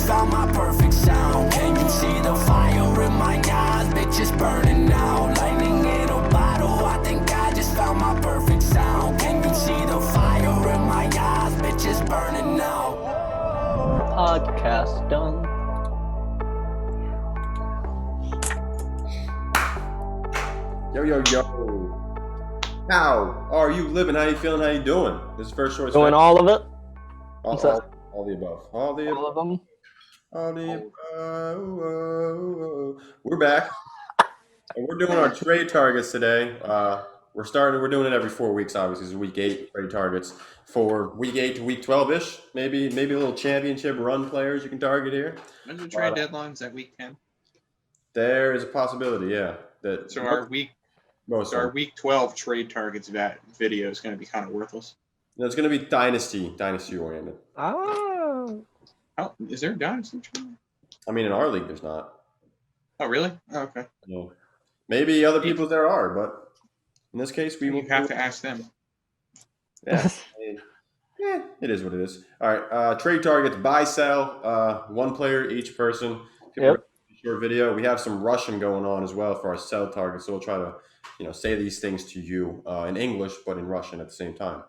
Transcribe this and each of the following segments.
found my perfect sound. Can you see the fire in my eyes? Bitch, it's burning out. Lightning in a bottle. I think I just found my perfect sound. Can you see the fire in my eyes? Bitch, it's burning out. Podcast done. Yo. How are you living? How you feeling? How you doing? This is First Choice. Doing all of it? All the above. All of them? All the above. We're back. And we're doing our trade targets today. We're doing it every 4 weeks, obviously. It's week 8 trade targets for week 8 to week 12-ish. Maybe a little championship run players you can target here. When's the trade deadline? Is that week 10? There is a possibility, yeah. So our week 12 trade targets video is going to be kind of worthless. No, it's going to be dynasty oriented. Oh, is there a dynasty trade? I mean, in our league, there's not. Oh, really? Oh, okay. Yeah. Maybe other people there are, but in this case, we will have to ask them. Yeah, it is what it is. All right, trade targets, buy, sell, one player each person. Short video. We have some Russian going on as well for our sell targets, so we'll try to, say these things to you in English, but in Russian at the same time.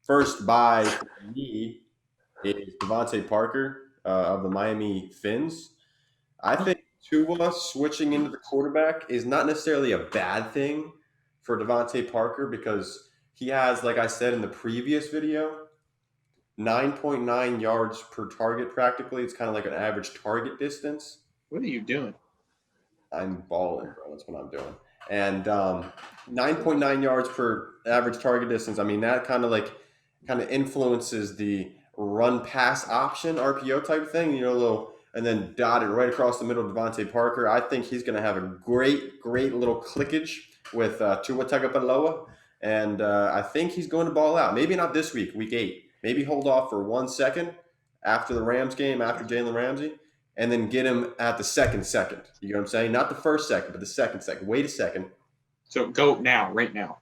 First buy for me is Devante Parker of the Miami Fins. I think Tua switching into the quarterback is not necessarily a bad thing for Devante Parker because he has, like I said in the previous video, 9.9 yards per target practically. It's kind of like an average target distance. What are you doing? I'm balling, bro. That's what I'm doing. And 9.9 yards per average target distance. I mean, that kind of influences the run pass option, RPO type thing, and then dotted right across the middle of Devante Parker. I think he's going to have a great little clickage with Tua Tagovailoa. And I think he's going to ball out. Maybe not this week, week 8. Maybe hold off for 1 second after the Rams game, after Jalen Ramsey, and then get him at the second. You know what I'm saying? Not the first second, but the second. Wait a second. So go now, right now.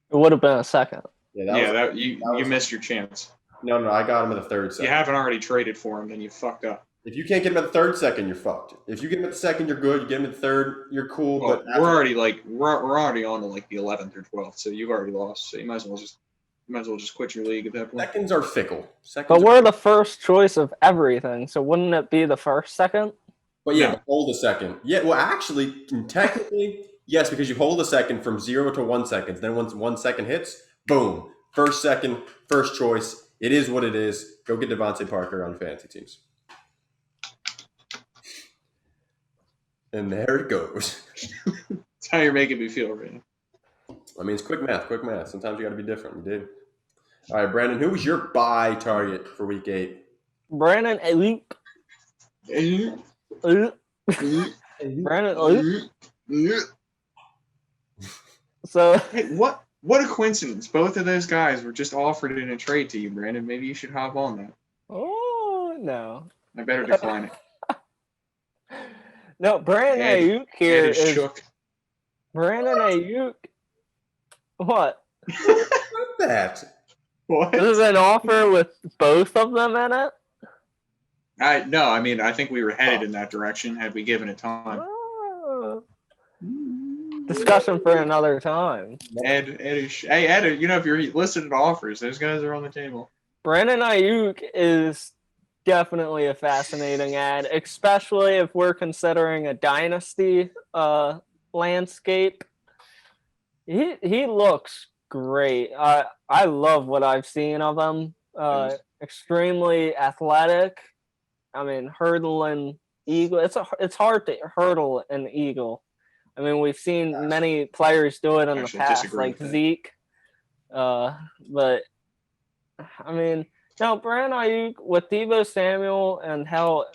It would have been a second. You missed your chance. No, I got him at the third second. You haven't already traded for him, then you fucked up. If you can't get him at the third second, you're fucked. If you get him at the second, you're good. You get him at the third, you're cool. Well, we're already on to the 11th or 12th, so you've already lost. So you might as well just quit your league at that point. Seconds are fickle. But we're the first choice of everything, so wouldn't it be the first second? But hold a second. Yeah, well, actually, technically, yes, because you hold a second from 0 to 1 second. Then once 1 second hits, boom, first choice. It is what it is. Go get Devante Parker on fantasy teams. And there it goes. That's how you're making me feel right now. I mean, it's quick math. Sometimes you got to be different. You did. All right, Brandon, who was your buy target for week 8? Brandon Aiyuk. Brandon Aiyuk. So, hey, what a coincidence. Both of those guys were just offered in a trade to you, Brandon. Maybe you should hop on that. Oh, no. I better decline it. No, Brandon Aiyuk here is shook. Brandon Aiyuk. What? What's that? What? This is an offer with both of them in it? I think we were headed in that direction had we given it time. Discussion for another time. Ed, if you're listed at offers, those guys are on the table. Brandon Aiyuk is definitely a fascinating ad, especially if we're considering a dynasty landscape. He looks great. I love what I've seen of him. Extremely athletic. I mean, hurdling eagle. It's hard to hurdle an eagle. I mean, we've seen many players do it in the past, like Zeke. But I mean, now Brandon Aiyuk with Deebo Samuel and how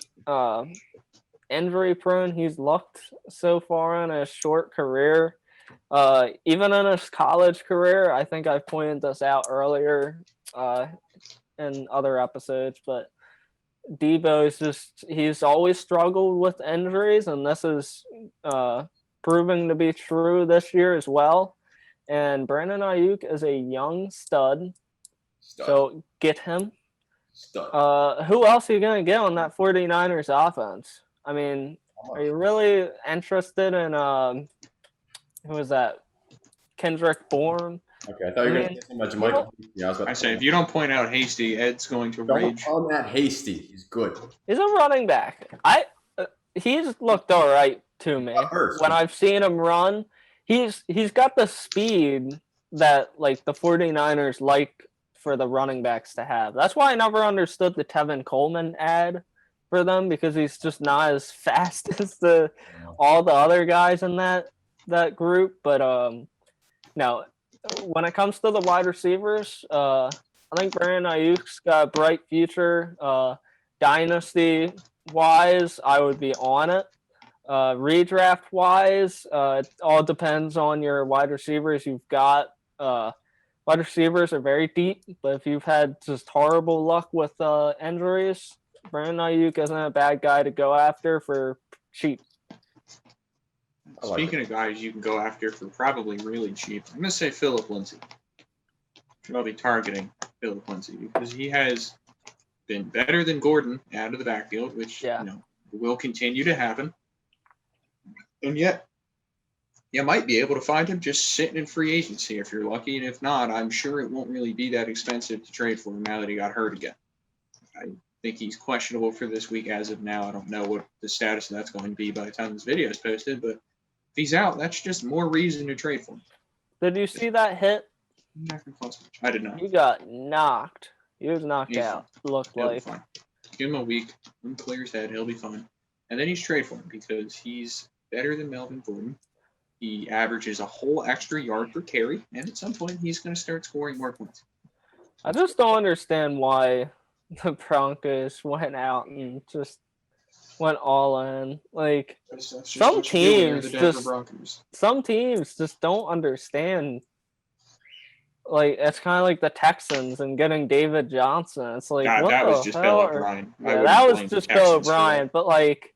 injury prone he's looked so far in his short career. Even in his college career, I think I've pointed this out earlier in other episodes, but Deebo he's always struggled with injuries, and this is proving to be true this year as well. And Brandon Aiyuk is a young stud. So get him. Stud. Who else are you going to get on that 49ers offense? I mean, are you really interested in, who is that? Kendrick Bourne? Okay, I thought you were going to say something about Michael. Yeah, I was about I to say if you don't point out Hasty, Ed's going to don't rage. call that hasty. He's good. He's a running back. He's looked all right to me. Hurts. When I've seen him run, he's got the speed that like the 49ers like for the running backs to have. That's why I never understood the Tevin Coleman ad for them, because he's just not as fast as all the other guys in that group. But no, when it comes to the wide receivers, I think Brandon Ayuk's got a bright future. Dynasty wise, I would be on it. Redraft wise, it all depends on your wide receivers you've got. Wide receivers are very deep, but if you've had just horrible luck with injuries, Brandon Aiyuk isn't a bad guy to go after for cheap. Speaking of guys you can go after for probably really cheap, I'm going to say Philip Lindsay. I'll be targeting Philip Lindsay because he has been better than Gordon out of the backfield, which will continue to happen. And yet, you might be able to find him just sitting in free agency if you're lucky. And if not, I'm sure it won't really be that expensive to trade for him now that he got hurt again. I think he's questionable for this week as of now. I don't know what the status of that's going to be by the time this video is posted, but if he's out, that's just more reason to trade for him. Did you see that hit? I did not. He got knocked. He was knocked out. Looked He'll like. be fine. Give him a week. Let him clear his head. He'll be fine. And then he's trade for him because he's better than Melvin Gordon. He averages a whole extra yard per carry, and at some point he's going to start scoring more points. I just don't understand why the Broncos went out and just went all in. Like That's just some what you do when you're teams the Denver just Broncos. some teams just don't understand. Like it's kind of like the Texans and getting David Johnson. It's like God, what that the was just hell? Bill O'Brien. Yeah, that was just Bill O'Brien. But like,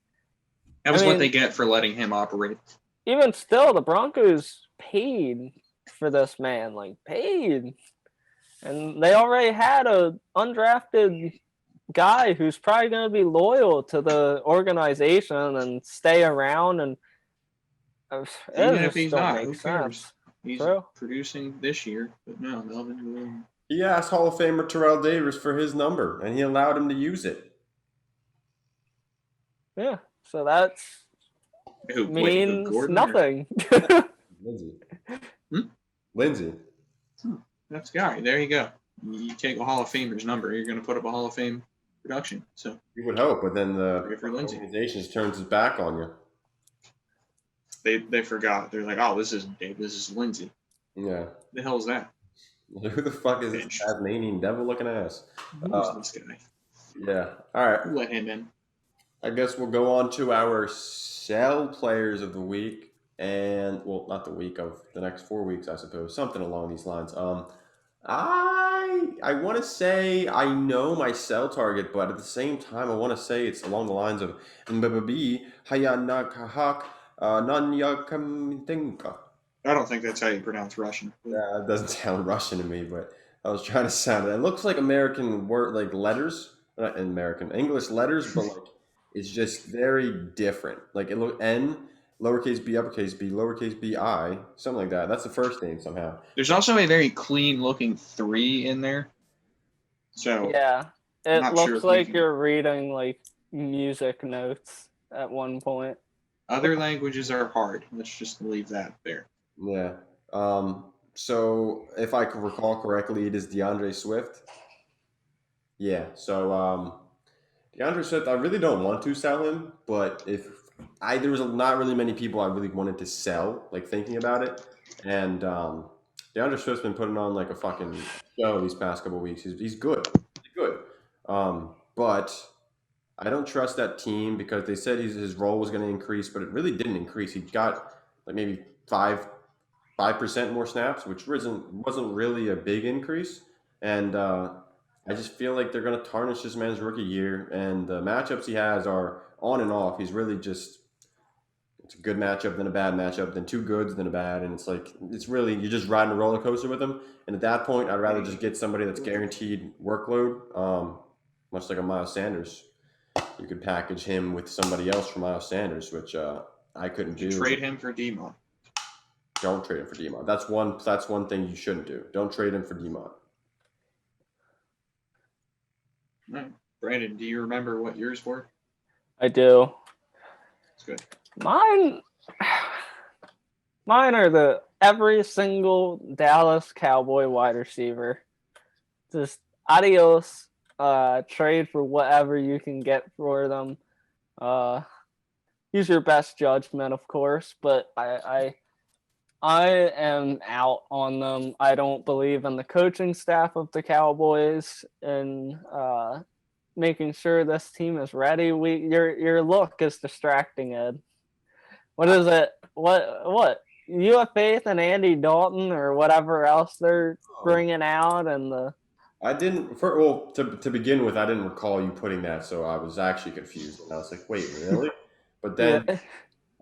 That was I what mean, they get for letting him operate. even still, the Broncos paid for this man. Like paid, and they already had a undrafted guy who's probably going to be loyal to the organization and stay around. And Even if he's not, who cares? Sense. He's True. producing this year, but no, Melvin Gordon. He asked Hall of Famer Terrell Davis for his number, and he allowed him to use it. Yeah, so that's means nothing. Lindsay. Hmm? Lindsay. That's guy. There you go. You take a Hall of Famer's number, you're going to put up a Hall of Fame production. So You would hope, but then the for Lindsay. organization turns its back on you. They forgot. They're like, oh, this isn't Dave. This is Lindsay. Yeah. The hell is that? Who the fuck is this Tasmanian devil-looking ass? Who's this guy? Yeah. All right. Who let him in? I guess we'll go on to our sell players of the week, and well, not the week of the next 4 weeks, I suppose, something along these lines. I want to say I know my sell target, but at the same time, I want to say it's along the lines of Mbabi Hayanakahak Nanyakamtinka. I don't think that's how you pronounce Russian. Yeah, it doesn't sound Russian to me, but I was trying to sound it. It looks like American word, like letters, not American English letters, but like it's just very different. Like it look N, lowercase b, uppercase b, lowercase b I, something like that. That's the first name somehow. There's also a very clean looking 3 in there. So yeah, it not looks sure if like we can- you're reading like music notes at one point. other languages are hard. Let's just leave that there. Yeah. So if I can recall correctly, it is DeAndre Swift. Yeah. So DeAndre Swift, I really don't want to sell him, but there was not really many people I really wanted to sell, like thinking about it, and DeAndre Swift's been putting on like a fucking show these past couple of weeks. He's good. He's good. But I don't trust that team because they said his role was going to increase, but it really didn't increase. He got like maybe 5% more snaps, which wasn't really a big increase. And I just feel like they're going to tarnish this man's rookie year. And the matchups he has are on and off. He's really just it's a good matchup, then a bad matchup, then 2 goods, then a bad. And it's really you're just riding a roller coaster with him. And at that point, I'd rather just get somebody that's guaranteed workload. much like a Miles Sanders. You could package him with somebody else for Miles Sanders, which I couldn't do. Trade him for Demont. Don't trade him for Demont. That's one thing you shouldn't do. Don't trade him for Demont. Right. Brandon, do you remember what yours were? I do. That's good. Mine are every single Dallas Cowboy wide receiver. Just adios. Trade for whatever you can get for them. Use your best judgment, of course, but I am out on them. I don't believe in the coaching staff of the Cowboys and making sure this team is ready. Your look is distracting, Ed. What is it? What? You have faith in Andy Dalton or whatever else they're bringing out, and the. I didn't. To begin with, I didn't recall you putting that, so I was actually confused, and I was like, "Wait, really?" But then Yeah.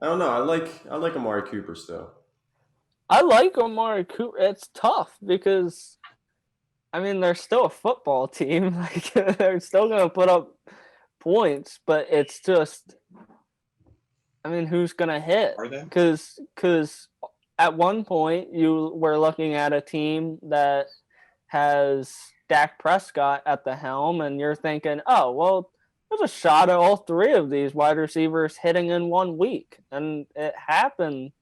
I don't know. I like Amari Cooper still. I like Amari Cooper. It's tough because, I mean, they're still a football team. Like they're still gonna put up points, but it's just, I mean, who's gonna hit? Are they? Because at one point you were looking at a team that has Dak Prescott at the helm, and you're thinking, oh well, there's a shot at all three of these wide receivers hitting in 1 week, and it happened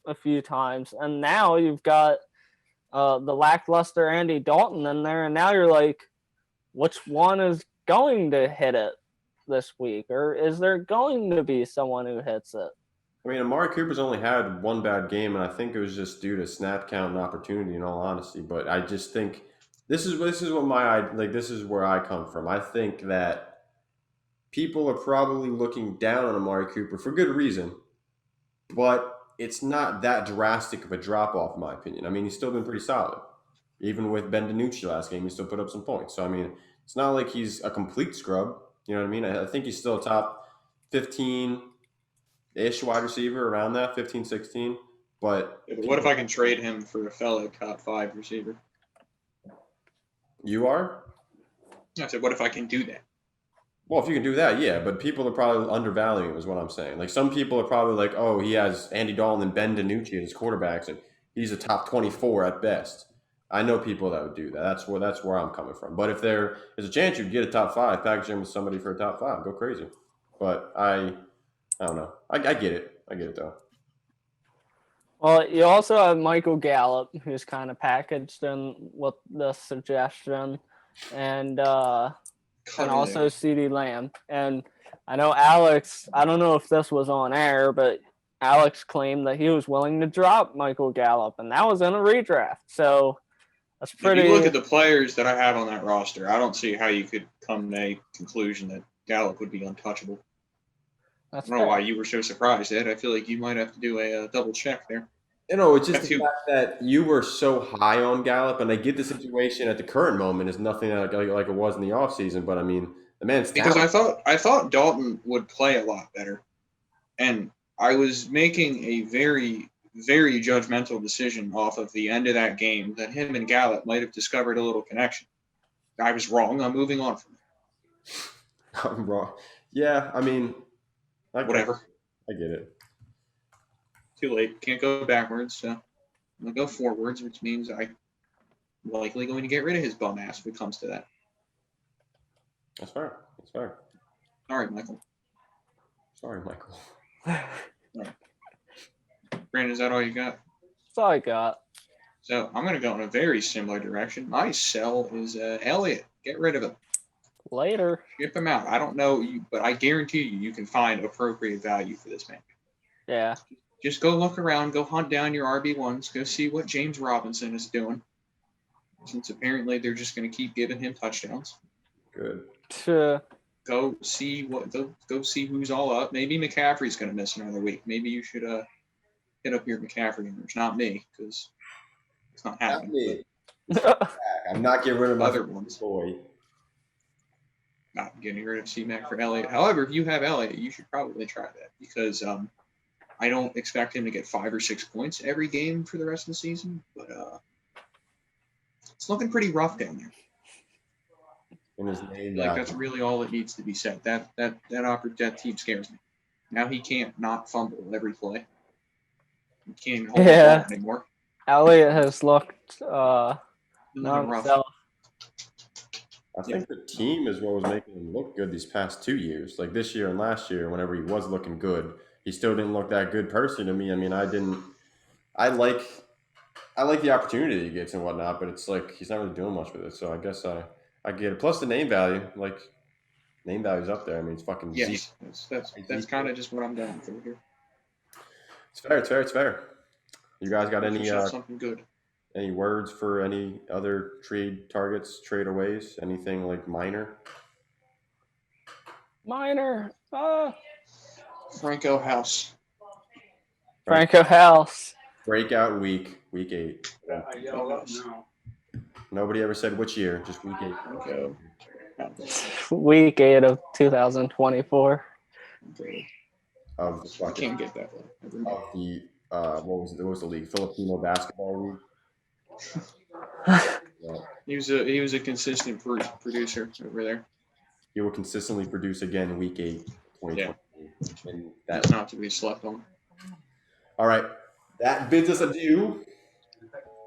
a few times. And now you've got the lackluster Andy Dalton in there, and now you're like, which one is going to hit it this week, or is there going to be someone who hits it? I mean, Amari Cooper's only had one bad game, and I think it was just due to snap count and opportunity, in all honesty. But I just think this is what this is where I come from. I think that people are probably looking down on Amari Cooper for good reason, but it's not that drastic of a drop off, in my opinion. I mean, he's still been pretty solid. Even with Ben DiNucci last game, he still put up some points. So, I mean, it's not like he's a complete scrub. You know what I mean? I think he's still a top 15-ish wide receiver, around that, 15, 16. But what if I can trade him for a fellow top 5 receiver? You are? I said, what if I can do that? Well, if you can do that, yeah. But people are probably undervaluing him, is what I'm saying. Like, some people are probably like, oh, he has Andy Dalton and Ben DiNucci as quarterbacks, and he's a top 24 at best. I know people that would do that. That's where I'm coming from. But if there is a chance you get a top 5, package him with somebody for a top 5, go crazy. But I don't know. I get it. I get it, though. Well, you also have Michael Gallup, who's kind of packaged in with the suggestion, and also CeeDee Lamb. And I know Alex, I don't know if this was on air, but Alex claimed that he was willing to drop Michael Gallup, and that was in a redraft. So that's pretty. If you look at the players that I have on that roster, I don't see how you could come to a conclusion that Gallup would be untouchable. I don't know why you were so surprised, Ed. I feel like you might have to do a double check there. You know, it's just the fact that you were so high on Gallup, and I get the situation at the current moment is nothing like it was in the offseason, but I mean, the man's because I thought Dalton would play a lot better, and I was making a very, very judgmental decision off of the end of that game that him and Gallup might have discovered a little connection. I was wrong. I'm moving on from it. I'm wrong. Yeah, I mean, whatever. I get it. Too late. Can't go backwards. So I'm going to go forwards, which means I'm likely going to get rid of his bum ass if it comes to that. That's fair. That's fair. All right, Michael. Sorry, Michael. All right. Brandon, is that all you got? That's all I got. So I'm going to go in a very similar direction. My sell is Elliott. Get rid of him. Later. Ship him out. I don't know, but I guarantee you can find appropriate value for this man. Yeah. Just go look around, go hunt down your RB1s, go see what James Robinson is doing. Since apparently they're just going to keep giving him touchdowns. Good. Go see who's all up. Maybe McCaffrey's going to miss another week. Maybe you should hit up your McCaffrey owners, not me, because it's not happening. I'm not getting rid of my other ones. Boy. Not getting rid of C-Mac for Elliott. However, if you have Elliott, you should probably try that because I don't expect him to get 5 or 6 points every game for the rest of the season, but it's looking pretty rough down there. in his name. Like that's really all that needs to be said. That team scares me. Now he can't not fumble every play. He can't hold the ball anymore. Elliott has looked Not himself. I think the team is what was making him look good these past 2 years. Like this year and last year, whenever he was looking good, he still didn't look that good personally to me. I mean, I like the opportunity he gets and whatnot, but it's like he's not really doing much with it. So I guess I get it. Plus the name value, like name value's up there. I mean, it's fucking yes. That's kind of just what I'm going for here. It's fair. You guys got any something good? Any words for any other trade targets, tradeaways, anything like minor? Franco House. Franco House. Breakout week 8. Nobody ever said which year, just week 8. Franco. Week 8 of 2024. Of the I can't get that one. Of the what was the league? Filipino basketball league. Yeah. He was a consistent producer over there. He will consistently produce again week 8, 2020. Yeah. And That's not to be slept on. All right. That bids us adieu.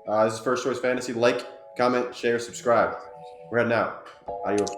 This is First Choice Fantasy. Like, comment, share, subscribe. We're heading out. Adios.